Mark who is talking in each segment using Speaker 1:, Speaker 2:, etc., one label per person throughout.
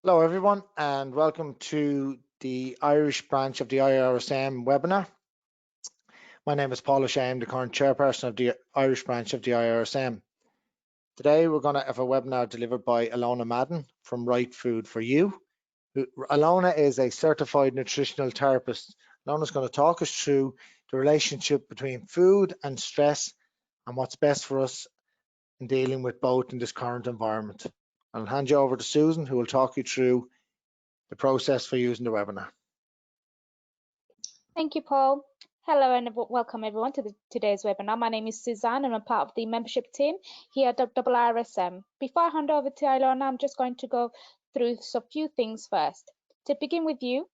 Speaker 1: Hello everyone and welcome to the Irish branch of the IRSM webinar. My name is Paul O'Shea, I'm the current chairperson of the Irish branch of the IRSM. Today we're going to have a webinar delivered by Ilona Madden from Right Food for You. Ilona is a certified nutritional therapist. Ilona's going to talk us through the relationship between food and stress and what's best for us in dealing with both in this current environment. I'll hand you over to Susan, who will talk you through the process for using the webinar.
Speaker 2: Thank you, Paul. Hello and welcome everyone to today's webinar. My name is Suzanne and I'm part of the membership team here at IRSM. Before I hand over to Ilona, I'm just going to go through a few things first. To begin with, you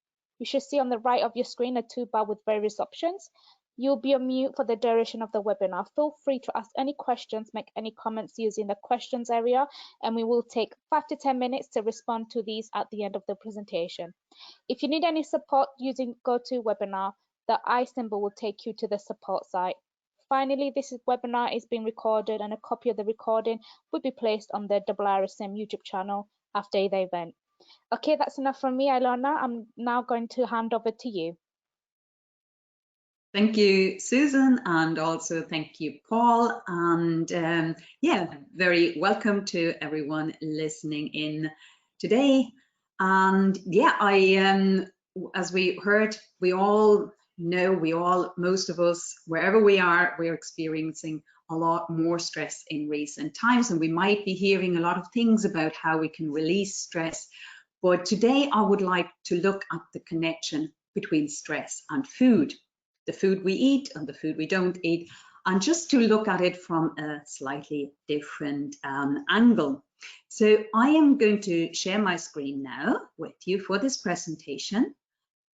Speaker 2: should see on the right of your screen a toolbar with various options. You'll be on mute for the duration of the webinar. Feel free to ask any questions, make any comments using the questions area, and we will take 5 to 10 minutes to respond to these at the end of the presentation. If you need any support using GoToWebinar, the I symbol will take you to the support site. Finally, this webinar is being recorded and a copy of the recording will be placed on the IRSM YouTube channel after the event. Okay, that's enough from me, Ilona. I'm now going to hand over to you.
Speaker 3: Thank you, Susan, and also thank you, Paul. And yeah, very welcome to everyone listening in today. And yeah, as we heard, we all know, most of us, wherever we are, we're experiencing a lot more stress in recent times, and we might be hearing a lot of things about how we can release stress. But today I would like to look at the connection between stress and food. The food we eat and the food we don't eat, and just to look at it from a slightly different angle. So I am going to share my screen now with you for this presentation,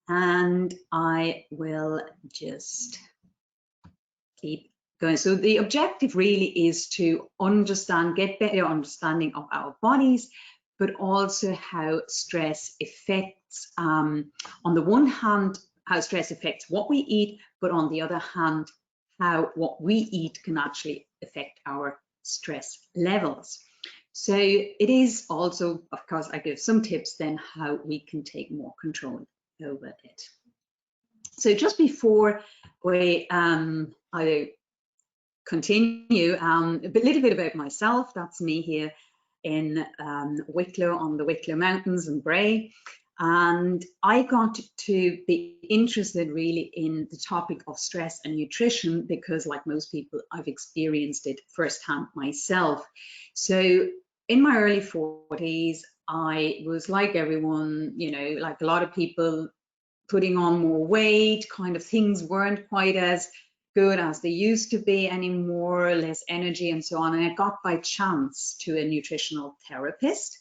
Speaker 3: and I will just keep going. So the objective really is to get better understanding of our bodies, but also how stress affects, on the one hand, how stress affects what we eat, but on the other hand, how what we eat can actually affect our stress levels. So it is also, of course, I give some tips then how we can take more control over it. So just before we I continue, a little bit about myself. That's me here in Wicklow, on the Wicklow Mountains in Bray. And I got to be interested really in the topic of stress and nutrition because, like most people, I've experienced it firsthand myself. So in my early 40s, I was like everyone, you know, like a lot of people, putting on more weight, kind of things weren't quite as good as they used to be anymore, less energy and so on. And I got by chance to a nutritional therapist.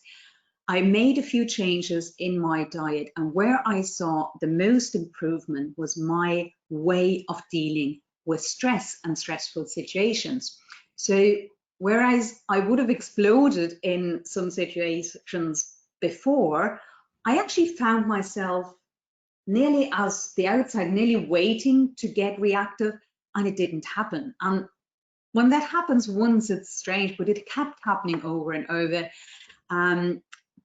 Speaker 3: I made a few changes in my diet, and where I saw the most improvement was my way of dealing with stress and stressful situations. So whereas I would have exploded in some situations before, I actually found myself nearly as the outside, nearly waiting to get reactive, and it didn't happen. And when that happens once, it's strange, but it kept happening over and over.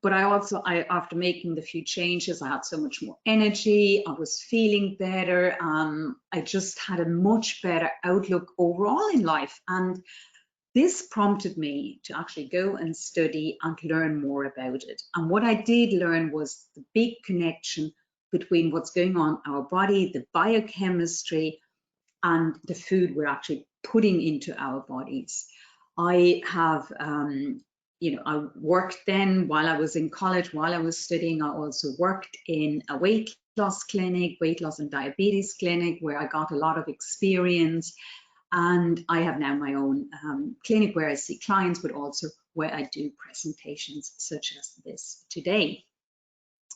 Speaker 3: But after making the few changes, I had so much more energy, I was feeling better, I just had a much better outlook overall in life. And this prompted me to actually go and study and learn more about it. And what I did learn was the big connection between what's going on in our body, the biochemistry, and the food we're actually putting into our bodies. I have I worked then while I was in college, while I was studying. I also worked in a weight loss clinic, weight loss and diabetes clinic, where I got a lot of experience. And I have now my own clinic where I see clients, but also where I do presentations such as this today.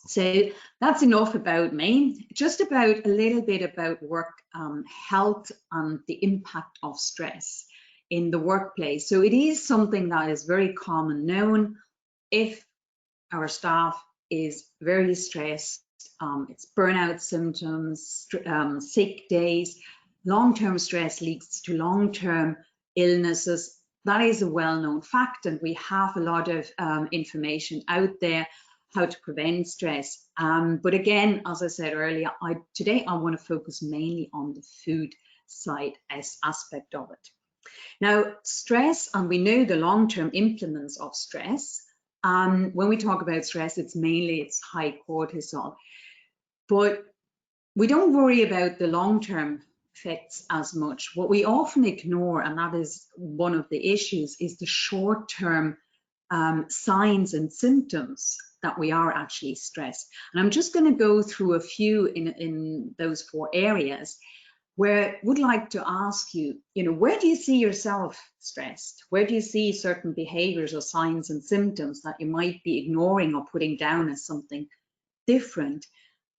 Speaker 3: So that's enough about me. Just about a little bit about work health and the impact of stress in the workplace. So it is something that is very common known. If our staff is very stressed, it's burnout symptoms, sick days, long-term stress leads to long-term illnesses. That is a well-known fact, and we have a lot of information out there how to prevent stress. But again, as I said earlier, today I want to focus mainly on the food side as aspect of it. Now, stress, and we know the long-term implements of stress. When we talk about stress, it's high cortisol. But we don't worry about the long-term effects as much. What we often ignore, and that is one of the issues, is the short-term signs and symptoms that we are actually stressed. And I'm just going to go through a few in those 4 areas where I would like to ask you, where do you see yourself stressed? Where do you see certain behaviors or signs and symptoms that you might be ignoring or putting down as something different?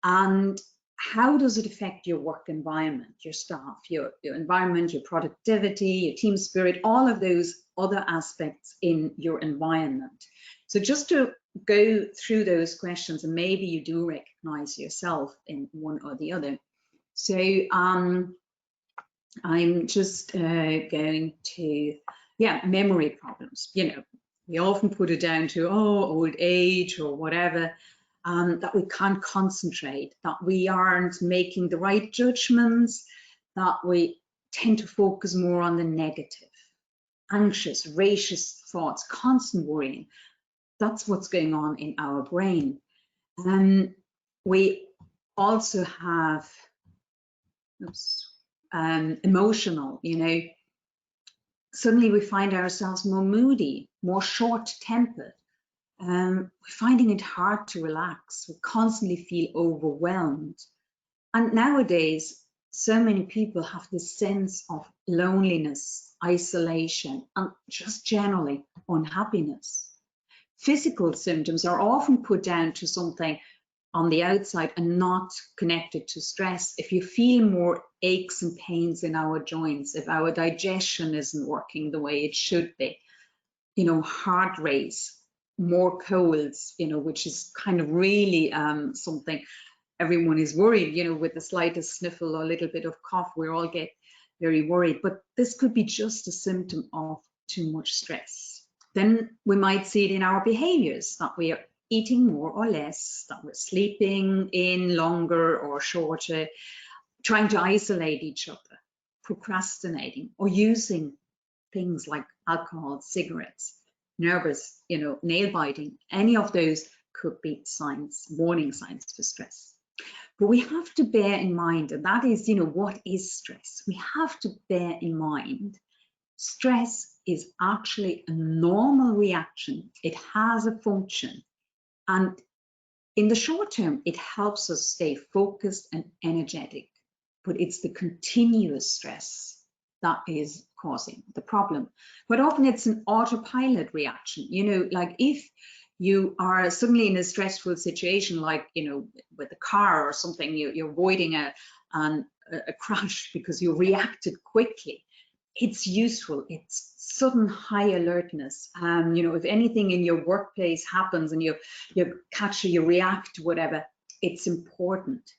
Speaker 3: And how does it affect your work environment, your staff, your environment, your productivity, your team spirit, all of those other aspects in your environment? So just to go through those questions, and maybe you do recognize yourself in one or the other. So I'm just going to, memory problems. We often put it down to, old age or whatever, that we can't concentrate, that we aren't making the right judgments, that we tend to focus more on the negative, anxious, racious thoughts, constant worrying. That's what's going on in our brain. We also have emotional, suddenly we find ourselves more moody, more short-tempered. We're finding it hard to relax. We constantly feel overwhelmed. And nowadays, so many people have this sense of loneliness, isolation, and just generally unhappiness. Physical symptoms are often put down to something on the outside and not connected to stress. If you feel more aches and pains in our joints, if our digestion isn't working the way it should be, heart race, more colds, which is kind of really something everyone is worried, with the slightest sniffle or a little bit of cough, we all get very worried. But this could be just a symptom of too much stress. Then we might see it in our behaviors, that we are eating more or less, that we're sleeping in longer or shorter, trying to isolate each other, procrastinating, or using things like alcohol, cigarettes, nervous, nail biting. Any of those could be signs, warning signs for stress. But we have to bear in mind, and that is, what is stress? We have to bear in mind stress is actually a normal reaction. It has a function. And in the short term, it helps us stay focused and energetic. But it's the continuous stress that is causing the problem. But often it's an autopilot reaction. Like if you are suddenly in a stressful situation, like, with a car or something, you're avoiding a crash because you reacted quickly. It's useful. It's sudden high alertness. If anything in your workplace happens and you catch or you react to whatever, it's important.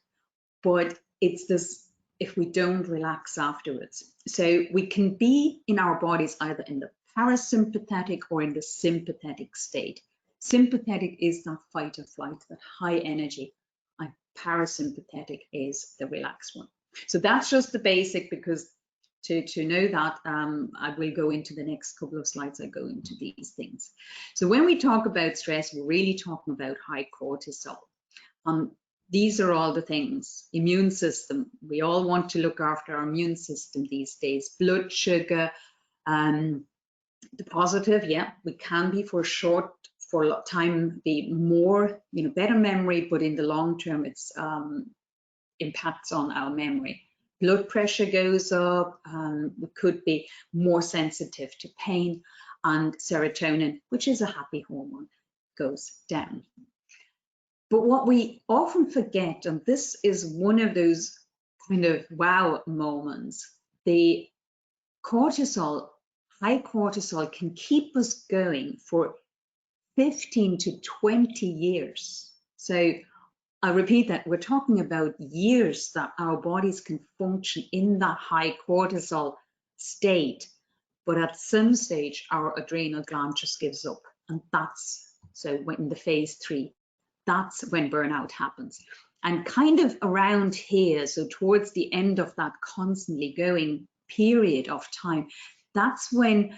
Speaker 3: But it's this, if we don't relax afterwards. So we can be in our bodies either in the parasympathetic or in the sympathetic state. Sympathetic is that fight or flight, that high energy, and parasympathetic is the relaxed one. So that's just the basic, because to know that, I will go into the next couple of slides, I go into these things. So when we talk about stress, we're really talking about high cortisol. These are all the things. Immune system, we all want to look after our immune system these days. Blood sugar, the positive, we can be for a time be more, better memory, but in the long term, it's impacts on our memory. Blood pressure goes up, we could be more sensitive to pain, and serotonin, which is a happy hormone, goes down. But what we often forget, and this is one of those kind of wow moments, the cortisol, high cortisol can keep us going for 15 to 20 years. So I repeat that, we're talking about years that our bodies can function in that high cortisol state, but at some stage our adrenal gland just gives up, and that's, so in the phase 3, that's when burnout happens. And kind of around here, so towards the end of that constantly going period of time, that's when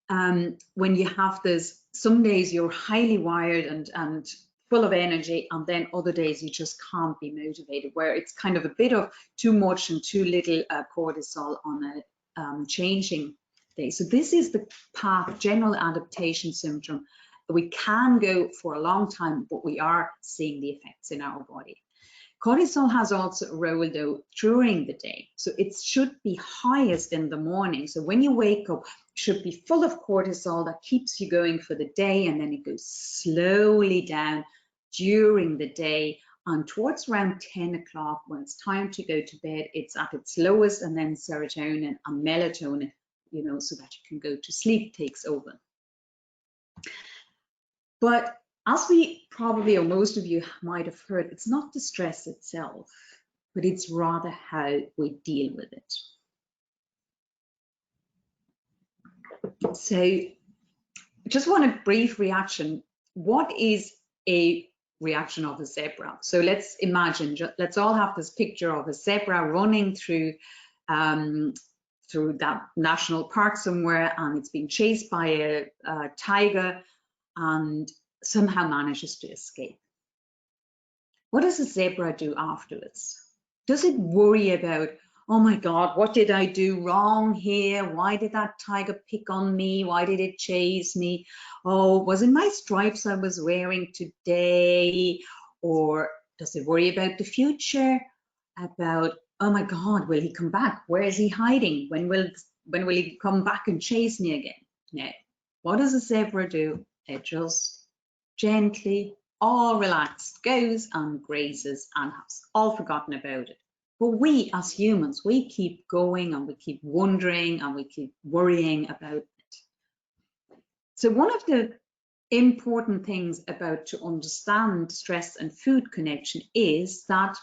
Speaker 3: you have this, some days you're highly wired and full of energy, and then other days you just can't be motivated, where it's kind of a bit of too much and too little cortisol on a changing day. So this is the path, general adaptation syndrome. We can go for a long time, but we are seeing the effects in our body. Cortisol has also a role though during the day. So it should be highest in the morning. So when you wake up, it should be full of cortisol that keeps you going for the day, and then it goes slowly down during the day. And towards around 10 o'clock, when it's time to go to bed, it's at its lowest, and then serotonin and melatonin, you know, so that you can go to sleep, takes over. But as we probably, or most of you might have heard, it's not the stress itself, but it's rather how we deal with it. So just want a brief reaction. What is a reaction of a zebra? So let's imagine, let's all have this picture of a zebra running through that national park somewhere, and it's being chased by a tiger and somehow manages to escape. What does a zebra do afterwards? Does it worry about, oh my God, what did I do wrong here? Why did that tiger pick on me? Why did it chase me? Oh, was it my stripes I was wearing today? Or does it worry about the future? About, oh my God, will he come back? Where is he hiding? When will he come back and chase me again? No. What does a zebra do? It just gently, all relaxed, goes and grazes and has all forgotten about it. But we as humans, we keep going and we keep wondering and we keep worrying about it. So one of the important things about to understand stress and food connection is that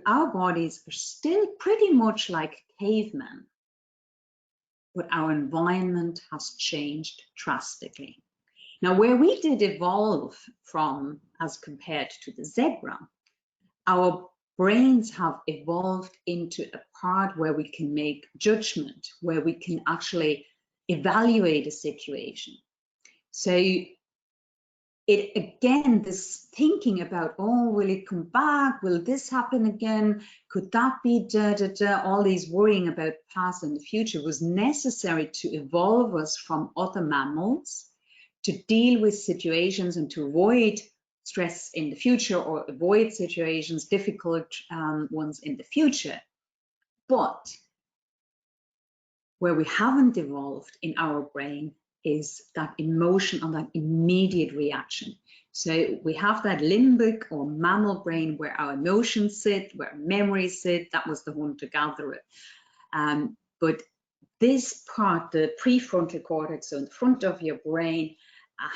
Speaker 3: our bodies are still pretty much like cavemen, but our environment has changed drastically. Now, where we did evolve from as compared to the zebra, our brains have evolved into a part where we can make judgment, where we can actually evaluate a situation. So this thinking about, oh, will it come back? Will this happen again? Could that be all these worrying about the past and the future was necessary to evolve us from other mammals to deal with situations and to avoid stress in the future or avoid situations, difficult ones in the future. But where we haven't evolved in our brain is that emotion and that immediate reaction. So we have that limbic or mammal brain where our emotions sit, where memories sit. That was the hunter-gatherer. But this part, the prefrontal cortex, so in front of your brain,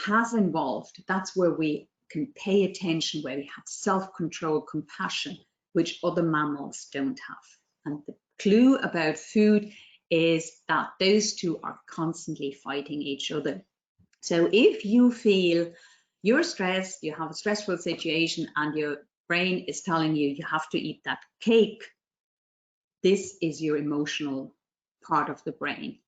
Speaker 3: has evolved. That's where we can pay attention, where we have self-control, compassion, which other mammals don't have. And the clue about food is that those two are constantly fighting each other. So if you feel you're stressed, you have a stressful situation, and your brain is telling you you have to eat that cake, this is your emotional part of the brain.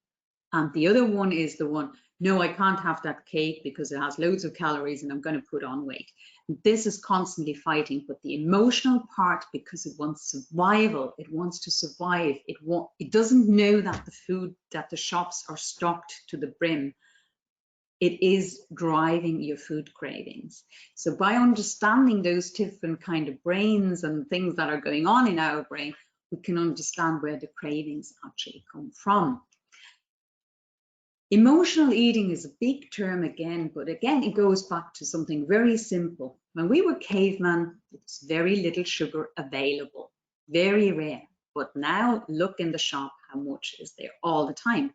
Speaker 3: And the other one is the one, no, I can't have that cake because it has loads of calories and I'm going to put on weight. And this is constantly fighting, but the emotional part, because it wants survival, it wants to survive, it doesn't know that the food, that the shops are stocked to the brim. It is driving your food cravings. So by understanding those different kind of brains and things that are going on in our brain, we can understand where the cravings actually come from. Emotional eating is a big term again, but again, it goes back to something very simple. When we were cavemen, there was very little sugar available, very rare. But now look in the shop, how much is there all the time.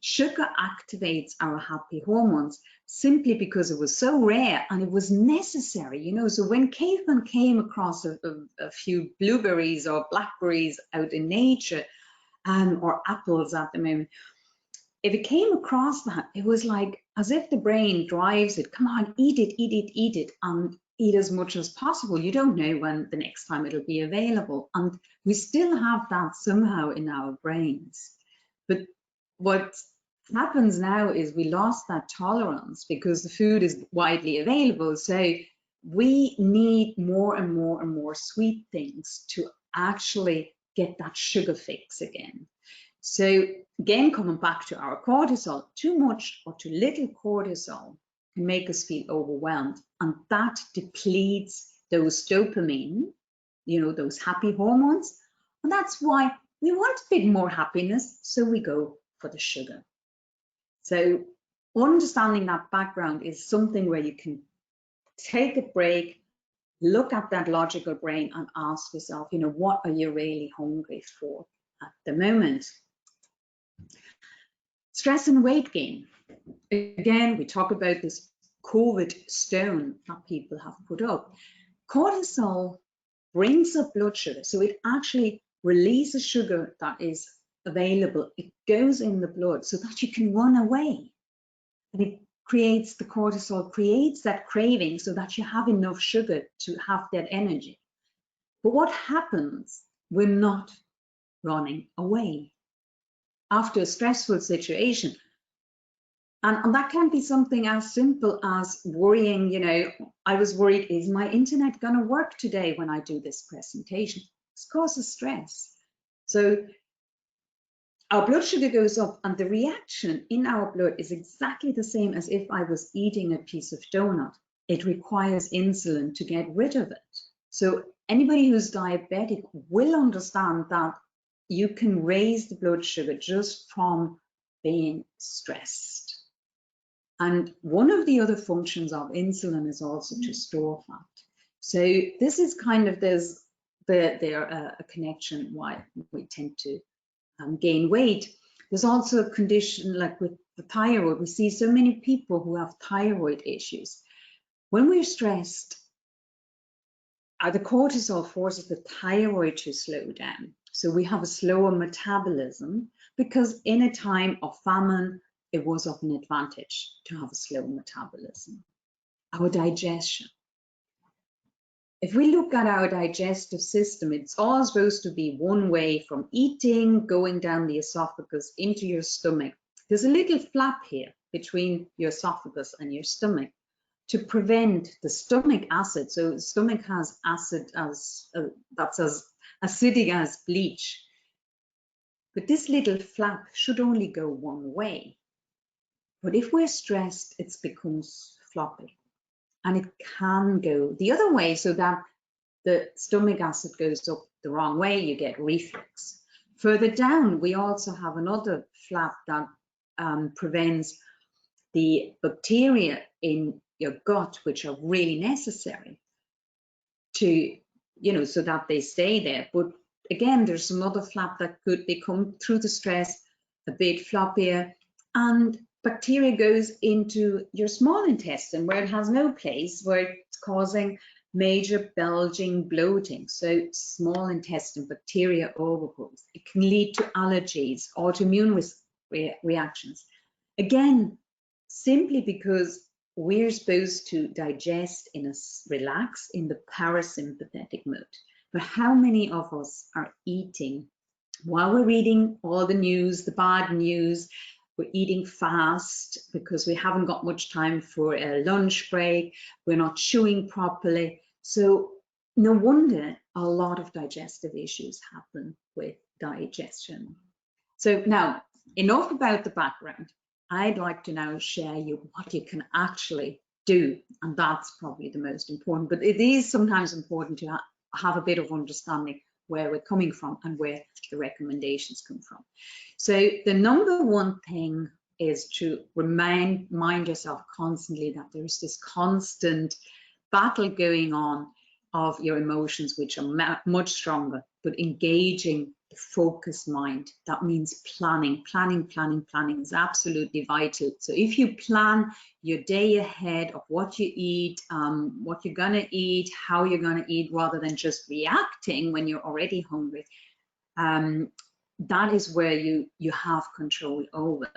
Speaker 3: Sugar activates our happy hormones simply because it was so rare and it was necessary, you know. So when cavemen came across a few blueberries or blackberries out in nature, or apples at the moment, if it came across that, it was like as if the brain drives it, come on, eat it, eat it, eat it, and eat as much as possible. You don't know when the next time it'll be available. And we still have that somehow in our brains. But what happens now is we lost that tolerance because the food is widely available. So we need more and more and more sweet things to actually get that sugar fix again. So again, coming back to our cortisol, too much or too little cortisol can make us feel overwhelmed, and that depletes those dopamine, you know, those happy hormones. And that's why we want a bit more happiness, so we go for the sugar. So understanding that background is something where you can take a break, look at that logical brain and ask yourself, you know, what are you really hungry for at the moment? Stress and weight gain. Again, we talk about this COVID stone that people have put up. Cortisol brings up blood sugar, so it actually releases sugar that is available. It goes in the blood so that you can run away. And it creates, the cortisol creates that craving so that you have enough sugar to have that energy. But what happens? We're not running away after a stressful situation. And that can be something as simple as worrying, you know, I was worried, is my internet going to work today when I do this presentation? This causes stress. So our blood sugar goes up, and the reaction in our blood is exactly the same as if I was eating a piece of donut. It requires insulin to get rid of it. So anybody who's diabetic will understand that you can raise the blood sugar just from being stressed. And one of the other functions of insulin is also to store fat. So this is kind of, there's a connection why we tend to gain weight. There's also a condition like with the thyroid. We see so many people who have thyroid issues. When we're stressed, the cortisol forces the thyroid to slow down. So we have a slower metabolism because in a time of famine, it was of an advantage to have a slow metabolism. Our digestion. If we look at our digestive system, it's all supposed to be one way from eating, going down the esophagus into your stomach. There's a little flap here between your esophagus and your stomach to prevent the stomach acid. So the stomach has acid that's as acidic as bleach. But this little flap should only go one way. But if we're stressed, it becomes floppy. And it can go the other way so that the stomach acid goes up the wrong way, you get reflux. Further down, we also have another flap that prevents the bacteria in your gut, which are really necessary to, you know, so that they stay there. But again, there's another flap that could become, through the stress, a bit floppier, and bacteria goes into your small intestine where it has no place, where it's causing major bulging, bloating. So small intestine bacteria overgrowth. It can lead to allergies, autoimmune reactions. Again, simply because we're supposed to digest in a relax in the parasympathetic mode. But how many of us are eating while we're reading all the news, the bad news? We're eating fast because we haven't got much time for a lunch break. We're not chewing properly. So no wonder a lot of digestive issues happen with digestion. So now, enough about the background. I'd like to now share you what you can actually do. And that's probably the most important. But it is sometimes important to have a bit of understanding where we're coming from and where the recommendations come from. So the number one thing is to remind yourself constantly that there's this constant battle going on of your emotions, which are much stronger, but engaging the focused mind. That means planning. Planning is absolutely vital. So if you plan your day ahead of what you eat, what you're gonna eat, how you're gonna eat, rather than just reacting when you're already hungry, that is where you have control over.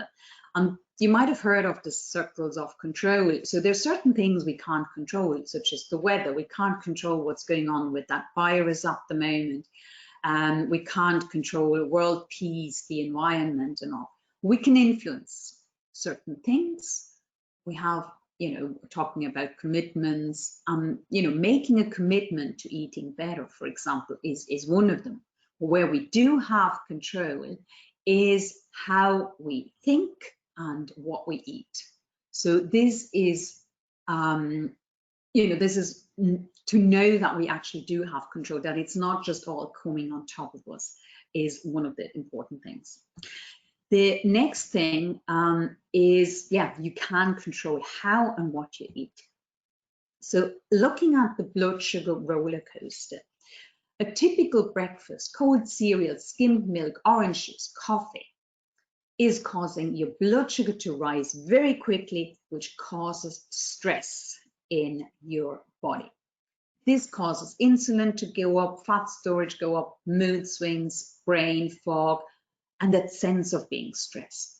Speaker 3: And you might have heard of the circles of control. So there's certain things we can't control, such as the weather. We can't control what's going on with that virus at the moment. We can't control world peace, the environment and all. We can influence certain things. We have, talking about commitments, making a commitment to eating better, for example, is one of them. Where we do have control is how we think and what we eat. So this is, this is to know that we actually do have control, that it's not just all coming on top of us, is one of the important things. The next thing is, you can control how and what you eat. So looking at the blood sugar roller coaster, a typical breakfast, cold cereal, skimmed milk, orange juice, coffee, is causing your blood sugar to rise very quickly, which causes stress in your body. This causes insulin to go up, fat storage go up, mood swings, brain fog, and that sense of being stressed.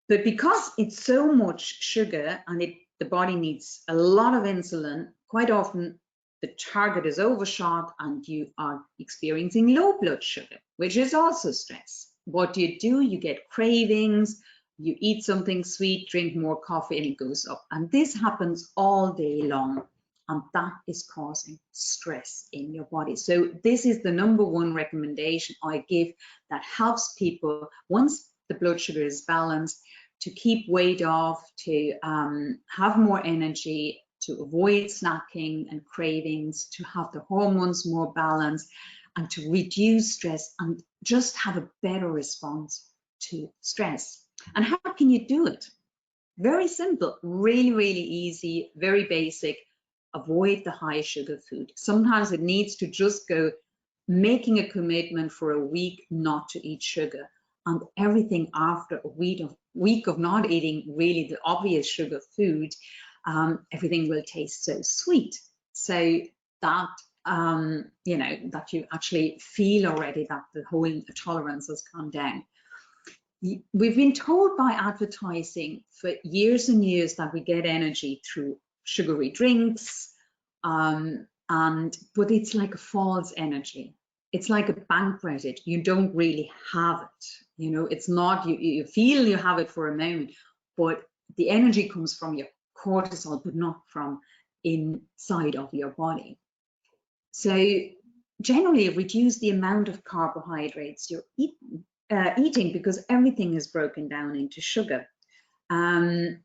Speaker 3: But because it's so much sugar and the body needs a lot of insulin, quite often the target is overshot and you are experiencing low blood sugar, which is also stress. What do? You get cravings, you eat something sweet, drink more coffee, and it goes up. And this happens all day long, and that is causing stress in your body. So this is the #1 recommendation I give that helps people, once the blood sugar is balanced, to keep weight off, to have more energy, to avoid snacking and cravings, to have the hormones more balanced, and to reduce stress and just have a better response to stress. And how can you do it? Very simple, really, really easy, very basic. Avoid the high sugar food. Sometimes it needs to just go making a commitment for a week not to eat sugar, and everything after a week of not eating really the obvious sugar food, everything will taste so sweet. So that that you actually feel already that the whole tolerance has come down. We've been told by advertising for years and years that we get energy through sugary drinks, but it's like a false energy. It's like a bank credit. You don't really have it. It's not, you feel you have it for a moment, but the energy comes from your cortisol, but not from inside of your body. So generally reduce the amount of carbohydrates you're eating, because everything is broken down into sugar. And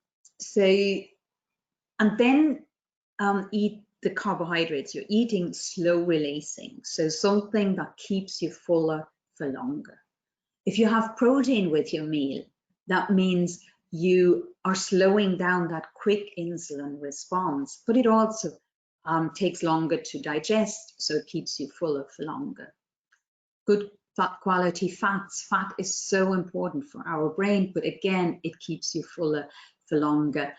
Speaker 3: then eat the carbohydrates you're eating slow releasing, so something that keeps you fuller for longer. If you have protein with your meal, that means you are slowing down that quick insulin response, but it also takes longer to digest, so it keeps you fuller for longer. Good fat quality fats. Fat is so important for our brain, but again, it keeps you fuller for longer.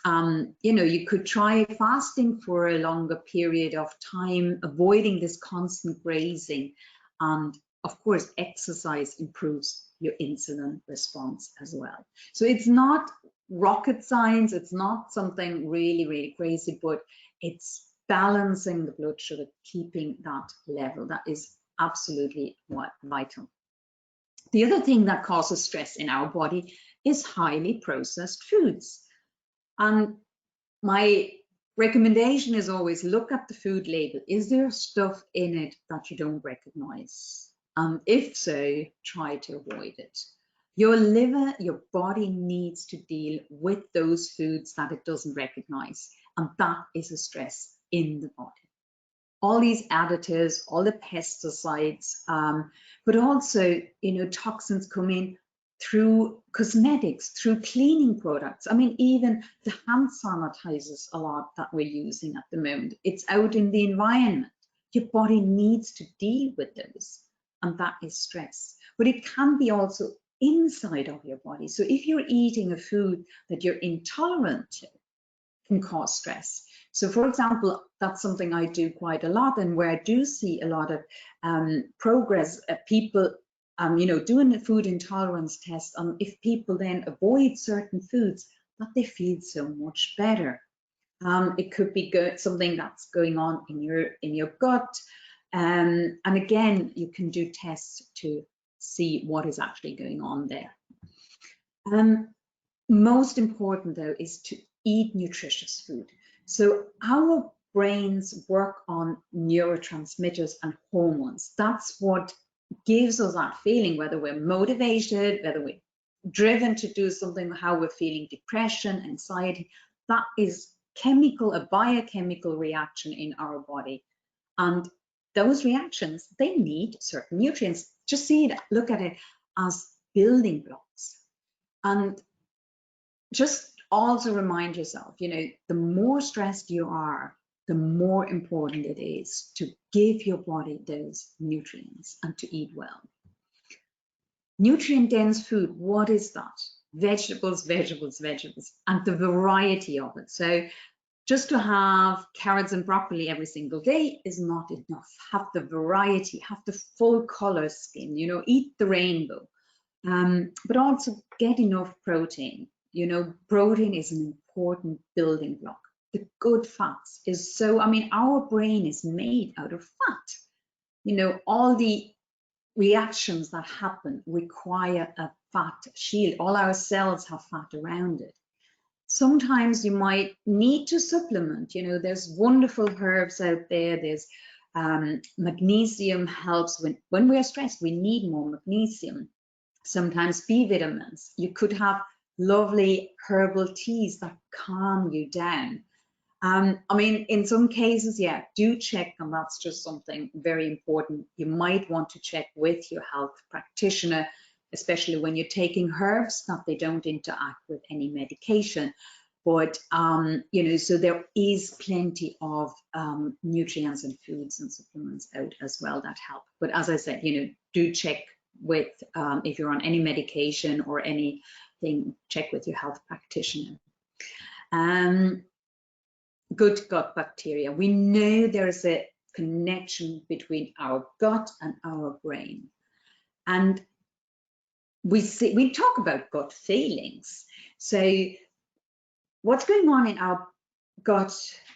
Speaker 3: You could try fasting for a longer period of time, avoiding this constant grazing, and of course, exercise improves your insulin response as well. So it's not rocket science, it's not something really, really crazy, but it's balancing the blood sugar, keeping that level. That is absolutely vital. The other thing that causes stress in our body is highly processed foods. And my recommendation is always look at the food label. Is there stuff in it that you don't recognize? If so, try to avoid it. Your liver, your body needs to deal with those foods that it doesn't recognize, and that is a stress in the body. All these additives, all the pesticides, but also, toxins come in through cosmetics, through cleaning products. I mean, even the hand sanitizers a lot that we're using at the moment, it's out in the environment. Your body needs to deal with those, and that is stress. But it can be also inside of your body. So if you're eating a food that you're intolerant to, can cause stress. So for example, that's something I do quite a lot, and where I do see a lot of progress, people doing a food intolerance test, if people then avoid certain foods, that they feel so much better. It could be something that's going on in your gut, and again, you can do tests to see what is actually going on there. Most important though is to eat nutritious food. So our brains work on neurotransmitters and hormones. That's what gives us that feeling, whether we're motivated, whether we're driven to do something, how we're feeling depression, anxiety. That is a biochemical reaction in our body. And those reactions, they need certain nutrients. Just look at it as building blocks. And just also remind yourself, the more stressed you are, the more important it is to give your body those nutrients and to eat well. Nutrient-dense food, what is that? Vegetables, vegetables, vegetables, and the variety of it. So just to have carrots and broccoli every single day is not enough. Have the variety, have the full color scheme, eat the rainbow, but also get enough protein. Protein is an important building block. The good fats is our brain is made out of fat. All the reactions that happen require a fat shield. All our cells have fat around it. Sometimes you might need to supplement. There's wonderful herbs out there. There's magnesium helps when we're stressed. We need more magnesium. Sometimes B vitamins. You could have lovely herbal teas that calm you down. In some cases, yeah, do check, and that's just something very important. You might want to check with your health practitioner, especially when you're taking herbs, that they don't interact with any medication. But, so there is plenty of nutrients and foods and supplements out as well that help. But as I said, do check with, if you're on any medication or anything, check with your health practitioner. Good gut bacteria. We know there's a connection between our gut and our brain. And we talk about gut feelings. So what's going on in our gut?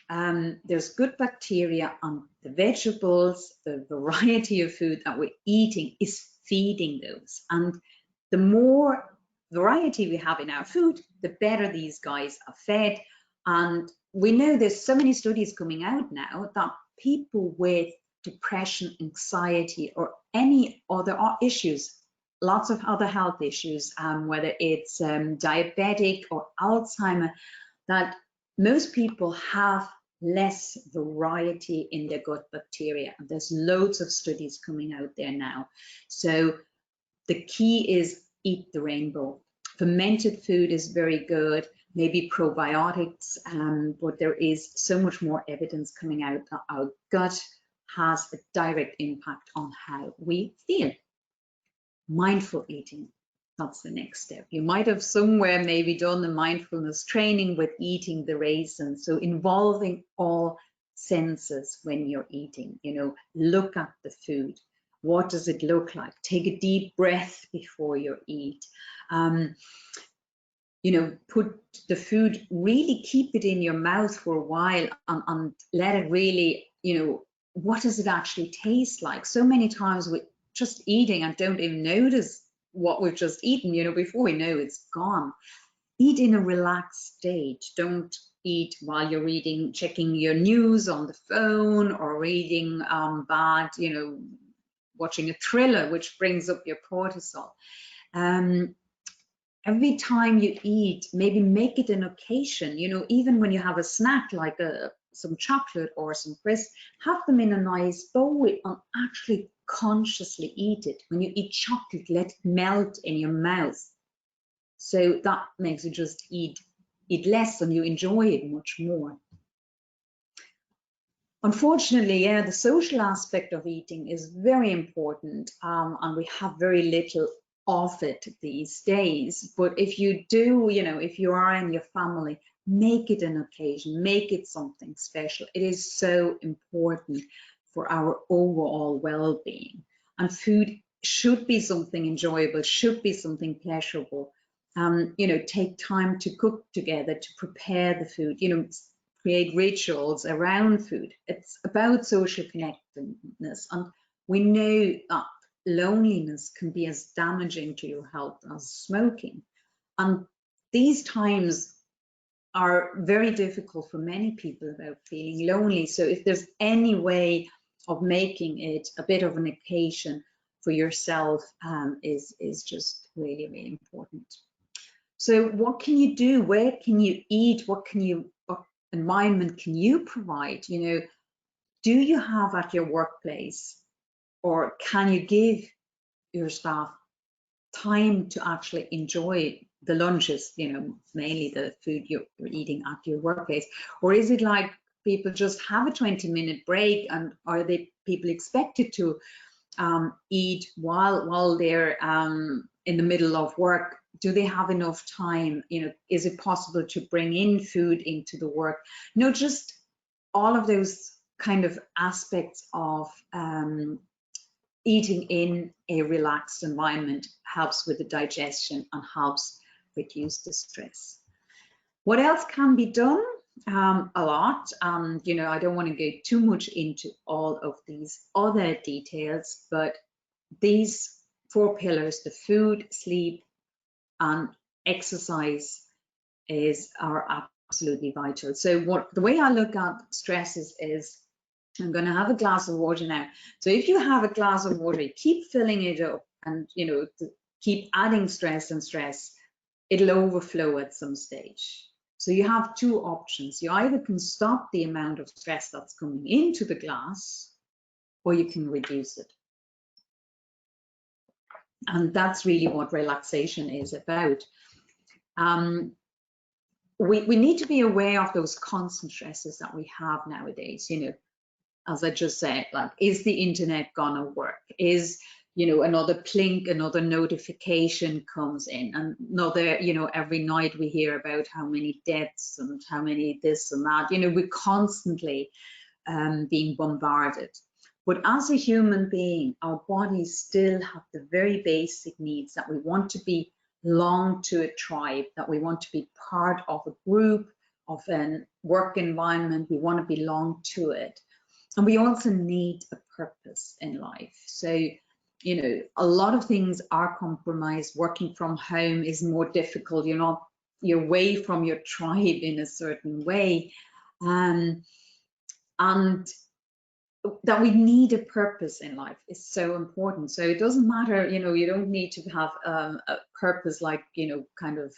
Speaker 3: There's good bacteria on the vegetables. The variety of food that we're eating is feeding those. And the more variety we have in our food, the better these guys are fed. And we know there's so many studies coming out now that people with depression, anxiety, or any other issues, lots of other health issues, whether it's diabetic or Alzheimer, that most people have less variety in their gut bacteria. And there's loads of studies coming out there now. So the key is eat the rainbow. Fermented food is very good, maybe probiotics, but there is so much more evidence coming out that our gut has a direct impact on how we feel. Mindful eating, that's the next step. You might have somewhere maybe done the mindfulness training with eating the raisins, so involving all senses when you're eating. Look at the food. What does it look like? Take a deep breath before you eat. Put the food, really keep it in your mouth for a while and let it really, what does it actually taste like? So many times we're just eating and don't even notice what we've just eaten, before we know it's gone. Eat in a relaxed state. Don't eat while you're reading, checking your news on the phone or reading bad, watching a thriller, which brings up your cortisol. Every time you eat, maybe make it an occasion, even when you have a snack like some chocolate or some crisps, have them in a nice bowl and actually consciously eat it. When you eat chocolate, let it melt in your mouth. So that makes you just eat less and you enjoy it much more. Unfortunately, yeah, the social aspect of eating is very important, and we have very little of it these days. But if you do, if you are in your family, make it an occasion, make it something special. It is so important for our overall well-being. And food should be something enjoyable, should be something pleasurable. You know, take time to cook together, to prepare the food, you know, create rituals around food. It's about social connectedness. And we know that loneliness can be as damaging to your health as smoking. And these times are very difficult for many people about feeling lonely. So if there's any way of making it a bit of an occasion for yourself, is just really, really important. So what can you do? Where can you eat? What environment can you provide? You know, do you have at your workplace, or can you give your staff time to actually enjoy the lunches, you know, mainly the food you're eating at your workplace? Or is it like people just have a 20-minute break, and are they people expected to eat while they're in the middle of work? Do they have enough time? You know, is it possible to bring in food into the work? No, just all of those kind of aspects of eating in a relaxed environment helps with the digestion and helps reduce the stress. What else can be done? A lot. You know, I don't want to go too much into all of these other details, but these 4 pillars, the food, sleep, and exercise, are absolutely vital. So the way I look at stresses is, I'm going to have a glass of water now. So if you have a glass of water, you keep filling it up, and you know, keep adding stress and stress, it'll overflow at some stage. So you have 2 options. You either can stop the amount of stress that's coming into the glass, or you can reduce it. And that's really what relaxation is about. We need to be aware of those constant stresses that we have nowadays. You know, as I just said, like, is the internet gonna work? Is, you know, another plink, another notification comes in, and another, you know, every night we hear about how many deaths and how many this and that. You know, we're constantly being bombarded. But as a human being, our bodies still have the very basic needs that we want to belong to a tribe, that we want to be part of a group, of a work environment. We want to belong to it. And we also need a purpose in life. So, you know, a lot of things are compromised. Working from home is more difficult. You're away from your tribe in a certain way. And that we need a purpose in life is so important. So it doesn't matter, you know, you don't need to have a purpose like, you know, kind of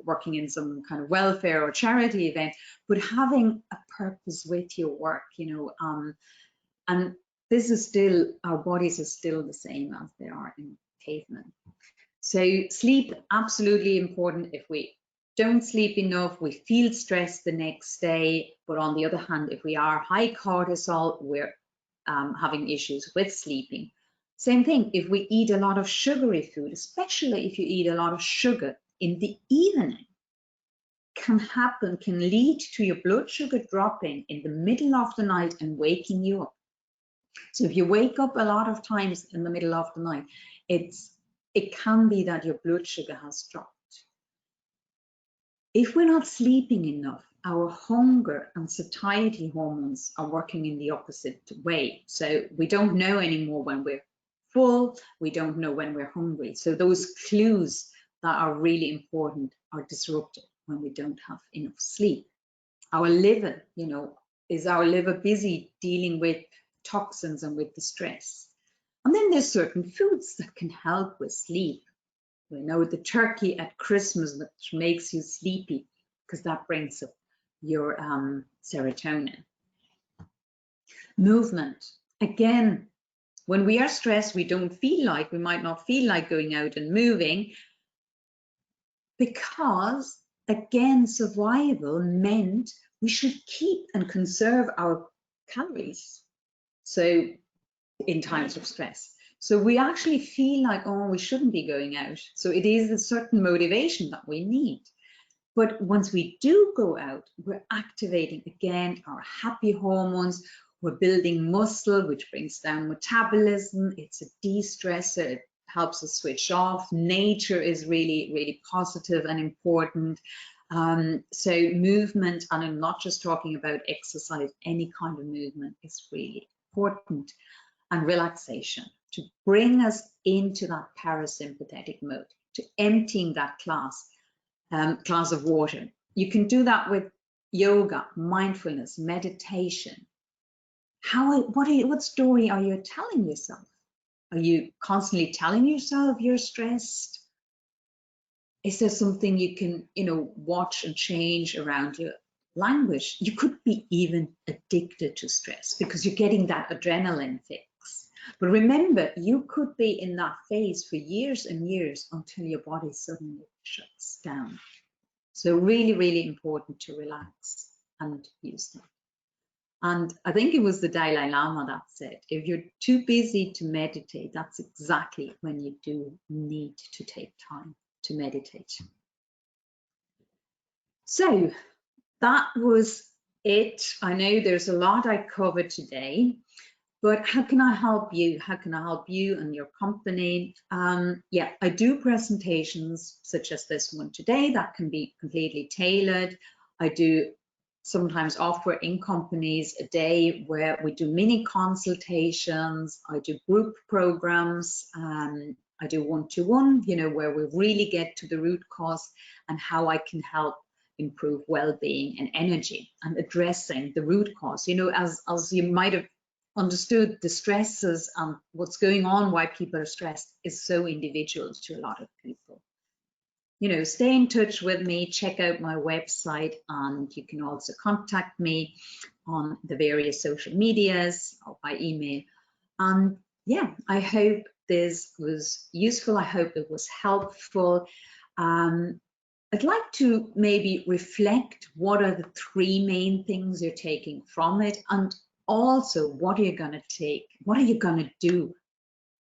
Speaker 3: working in some kind of welfare or charity event, but having a purpose with your work, you know, and this is still, our bodies are still the same as they are in cavemen. So sleep, absolutely important. If we don't sleep enough, we feel stressed the next day. But on the other hand, if we are high cortisol, we're having issues with sleeping. Same thing, if we eat a lot of sugary food, especially if you eat a lot of sugar in the evening, can lead to your blood sugar dropping in the middle of the night and waking you up. So if you wake up a lot of times in the middle of the night, it can be that your blood sugar has dropped. If we're not sleeping enough, our hunger and satiety hormones are working in the opposite way. So we don't know anymore when we're full, we don't know when we're hungry. So those clues that are really important are disrupted when we don't have enough sleep. Our liver, you know, is our liver busy dealing with toxins and with the stress? And then there's certain foods that can help with sleep. We know the turkey at Christmas, which makes you sleepy because that brings up your serotonin. Movement. Again, when we are stressed, we might not feel like going out and moving, because again, survival meant we should keep and conserve our calories. So in times of stress. So we actually feel like, oh, we shouldn't be going out. So it is a certain motivation that we need. But once we do go out, we're activating again our happy hormones. We're building muscle, which brings down metabolism. It's a de-stressor. It helps us switch off. Nature is really, really positive and important. So movement, and I'm not just talking about exercise, any kind of movement is really important. And relaxation, to bring us into that parasympathetic mode, to emptying that glass of water. You can do that with yoga, mindfulness, meditation. What story are you telling yourself? Are you constantly telling yourself you're stressed? Is there something you can, watch and change around your language? You could be even addicted to stress because you're getting that adrenaline fix. But remember, you could be in that phase for years and years until your body suddenly shuts down. So really, really important to relax and use them. And I think it was the Dalai Lama that said, if you're too busy to meditate, that's exactly when you do need to take time to meditate. So that was it. I know there's a lot I covered today, but how can I help you? How can I help you and your company? Yeah, I do presentations such as this one today that can be completely tailored. I do sometimes offer in companies a day where we do mini consultations. I do group programs. I do one-to-one, where we really get to the root cause and how I can help improve well-being and energy and addressing the root cause. As you might have understood, the stresses and what's going on, why people are stressed, is so individual to a lot of people. Stay in touch with me, check out my website, and you can also contact me on the various social medias or by email. And yeah, I hope this was useful. I hope it was helpful. I'd like to maybe reflect what are the 3 main things you're taking from it, and also what are you going to take, what are you going to do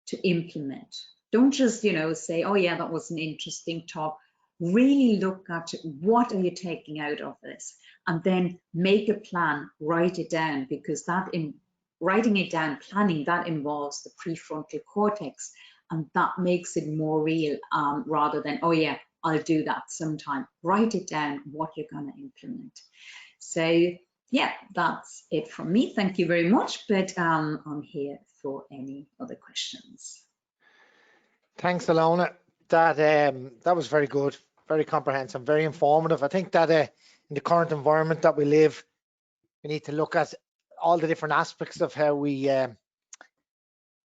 Speaker 3: to implement. Don't just, say, oh yeah, that was an interesting talk. Really look at what are you taking out of this, and then make a plan, write it down, because writing it down, planning, that involves the prefrontal cortex, and that makes it more real rather than, oh yeah, I'll do that sometime. Write it down, what you're going to implement. So yeah, that's it from me. Thank you very much, but I'm here for any other questions.
Speaker 1: Thanks, Ilona. That was very good, very comprehensive, very informative. I think that in the current environment that we live, we need to look at all the different aspects of how we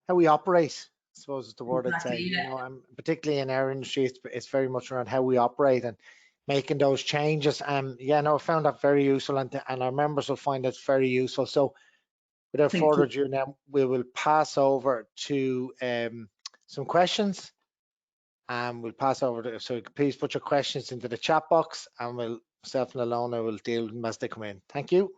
Speaker 1: operate, I suppose is the word I'd say.
Speaker 3: Yeah.
Speaker 1: Particularly in our industry, it's very much around how we operate and making those changes. Yeah, no, I found that very useful, and our members will find it very useful. So without further ado, now we will pass over to some questions. We'll pass over to, so please put your questions into the chat box, and myself and Ilona will deal with them as they come in. Thank you.